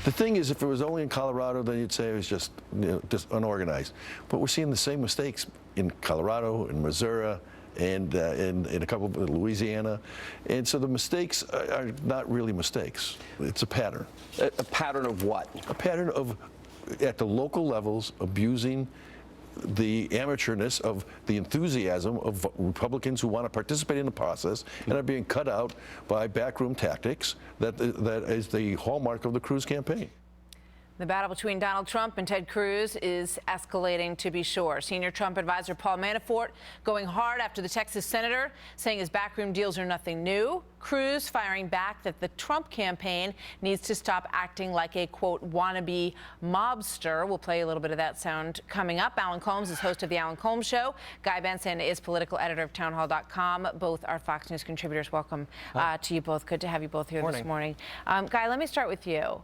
The thing is, if it was only in Colorado, then you'd say it was just, just unorganized. But we're seeing the same mistakes in Colorado, in Missouri, and in a couple of Louisiana. And so the mistakes are not really mistakes. It's a pattern. A pattern of what? A pattern of, at the local levels, abusing the amateurness of the enthusiasm of Republicans who want to participate in the process and are being cut out by backroom tactics that is the hallmark of the Cruz campaign. The battle between Donald Trump and Ted Cruz is escalating, to be sure. Senior Trump advisor Paul Manafort going hard after the Texas senator, saying his backroom deals are nothing new. Cruz firing back that the Trump campaign needs to stop acting like a, quote, wannabe mobster. We'll play a little bit of that sound coming up. Alan Colmes is host of The Alan Colmes Show. Guy Benson is political editor of townhall.com. Both are Fox News contributors. Welcome to you both. Good to have you both here this morning. Guy, let me start with you.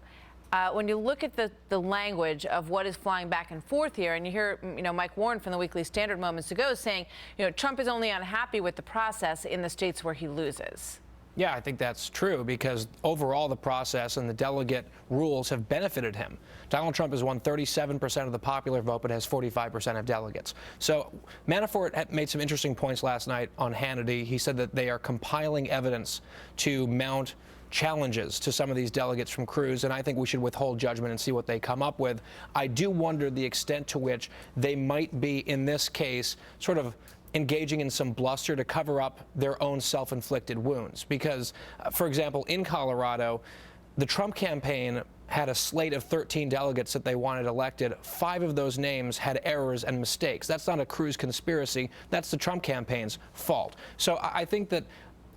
When you look at the language of what is flying back and forth here, and you hear, Mike Warren from the Weekly Standard moments ago saying, Trump is only unhappy with the process in the states where he loses. Yeah, I think that's true because overall the process and the delegate rules have benefited him. Donald Trump has won 37% of the popular vote but has 45% of delegates. So Manafort made some interesting points last night on Hannity. He said that they are compiling evidence to mount challenges to some of these delegates from Cruz, and I think we should withhold judgment and see what they come up with. I do wonder the extent to which they might be, in this case, sort of engaging in some bluster to cover up their own self-inflicted wounds. Because, for example, in Colorado, the Trump campaign had a slate of 13 delegates that they wanted elected. 5 of those names had errors and mistakes. That's not a Cruz conspiracy. That's the Trump campaign's fault. So I think that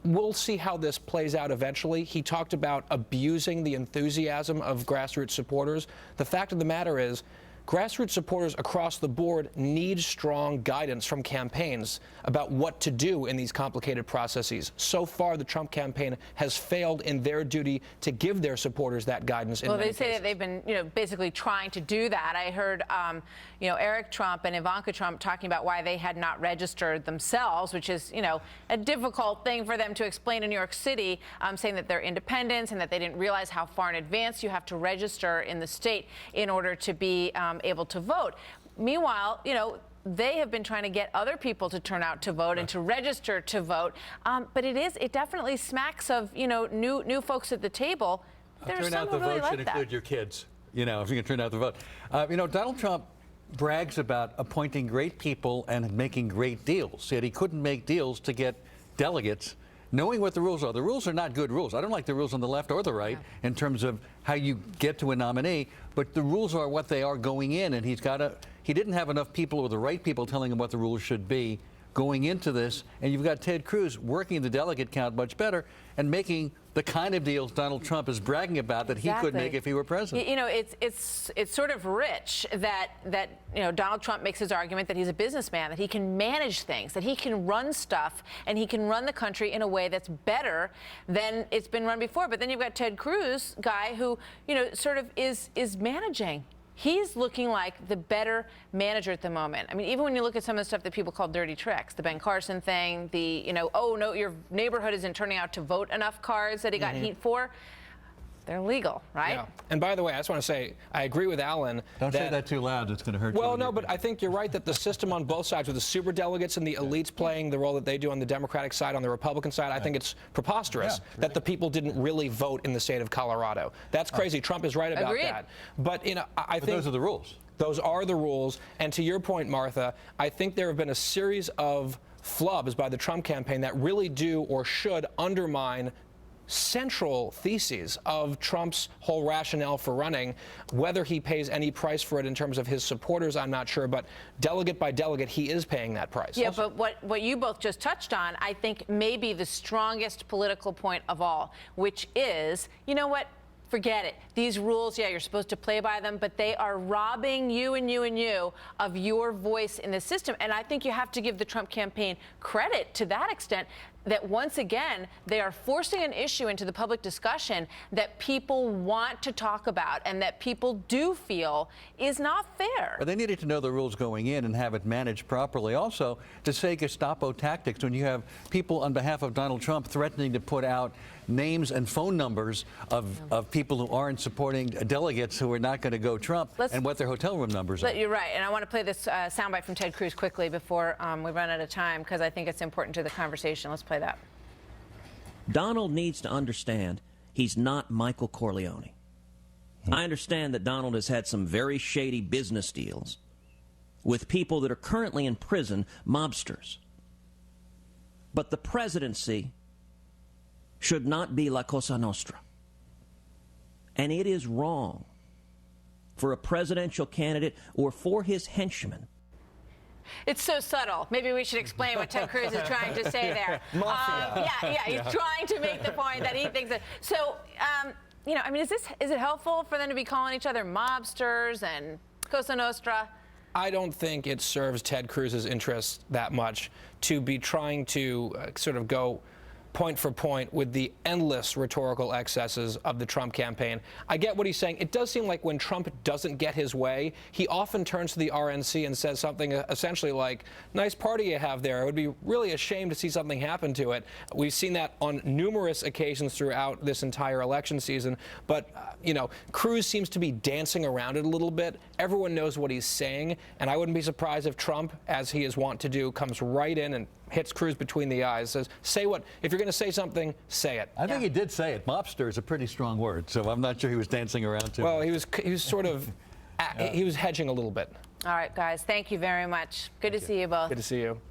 we'll see how this plays out eventually. He talked about abusing the enthusiasm of grassroots supporters. The fact of the matter is, grassroots supporters across the board need strong guidance from campaigns about what to do in these complicated processes. So far, the Trump campaign has failed in their duty to give their supporters that guidance. Well, they say that they've been, basically trying to do that. I heard, Eric Trump and Ivanka Trump talking about why they had not registered themselves, which is, a difficult thing for them to explain in New York City, saying that they're independents and that they didn't realize how far in advance you have to register in the state in order to be able to vote. Meanwhile, they have been trying to get other people to turn out to vote and to register to vote. But it definitely smacks of, new folks at the table. There's turn out the really vote should like include that. your kids, if you can turn out the vote. Donald Trump brags about appointing great people and making great deals, yet he couldn't make deals to get delegates knowing what the rules are. The rules are not good rules. I don't like the rules on the left or the right in terms of how you get to a nominee, but the rules are what they are going in, and he didn't have enough people or the right people telling him what the rules should be going into this, and you've got Ted Cruz working the delegate count much better and making the kind of deals Donald Trump is bragging about that he could make if he were president. It's sort of rich that Donald Trump makes his argument that he's a businessman, that he can manage things, that he can run stuff, and he can run the country in a way that's better than it's been run before. But then you've got Ted Cruz, guy who sort of is managing. He's looking like the better manager at the moment. I mean, even when you look at some of the stuff that people call dirty tricks, the Ben Carson thing, oh, no, your neighborhood isn't turning out to vote enough cards that he got heat for. They're legal, right? Yeah. And by the way, I just want to say, I agree with Alan. Don't say that too loud. It's going to hurt you. Well, no, but I think you're right that the system on both sides, with the superdelegates and the elites playing the role that they do on the Democratic side, on the Republican side, I think it's preposterous that the people didn't really vote in the state of Colorado. That's crazy. Trump is right about that. But, I think those are the rules. Those are the rules. And to your point, Martha, I think there have been a series of flubs by the Trump campaign that really do or should undermine central theses of Trump's whole rationale for running. Whether he pays any price for it in terms of his supporters, I'm not sure, but delegate by delegate, he is paying that price. Yeah, but what you both just touched on, I think maybe the strongest political point of all, which is, you know what? Forget it. These rules, yeah, you're supposed to play by them, but they are robbing you and you and you of your voice in the system. And I think you have to give the Trump campaign credit to that extent. that once again, they are forcing an issue into the public discussion that people want to talk about and that people do feel is not fair. But they needed to know the rules going in and have it managed properly. Also, to say Gestapo tactics when you have people on behalf of Donald Trump threatening to put out names and phone numbers of people who aren't supporting delegates who are not going to go Trump and what their hotel room numbers are. You're right, and I want to play this soundbite from Ted Cruz quickly before we run out of time because I think it's important to the conversation. Let's play that. Donald needs to understand he's not Michael Corleone. I understand that Donald has had some very shady business deals with people that are currently in prison, mobsters. But the presidency should not be La Cosa Nostra. And it is wrong for a presidential candidate or for his henchmen. It's so subtle. Maybe we should explain what Ted Cruz is trying to say there. He's trying to make the point that he thinks that. So, you know, I mean, is it helpful for them to be calling each other mobsters and Cosa Nostra? I don't think it serves Ted Cruz's interests that much to be trying to sort of go point for point with the endless rhetorical excesses of the Trump campaign. I get what he's saying. It does seem like when Trump doesn't get his way, he often turns to the RNC and says something essentially like, nice party you have there. It would be really a shame to see something happen to it. We've seen that on numerous occasions throughout this entire election season. But, you know, Cruz seems to be dancing around it a little bit. Everyone knows what he's saying. And I wouldn't be surprised if Trump, as he is wont to do, comes right in and hits Cruz between the eyes, says, say what, if you're going to say something, say it. I think he did say it. Mobster is a pretty strong word, so I'm not sure he was dancing around too. Well, he was sort of, he was hedging a little bit. All right, guys, thank you very much. Good to see you both. Good to see you.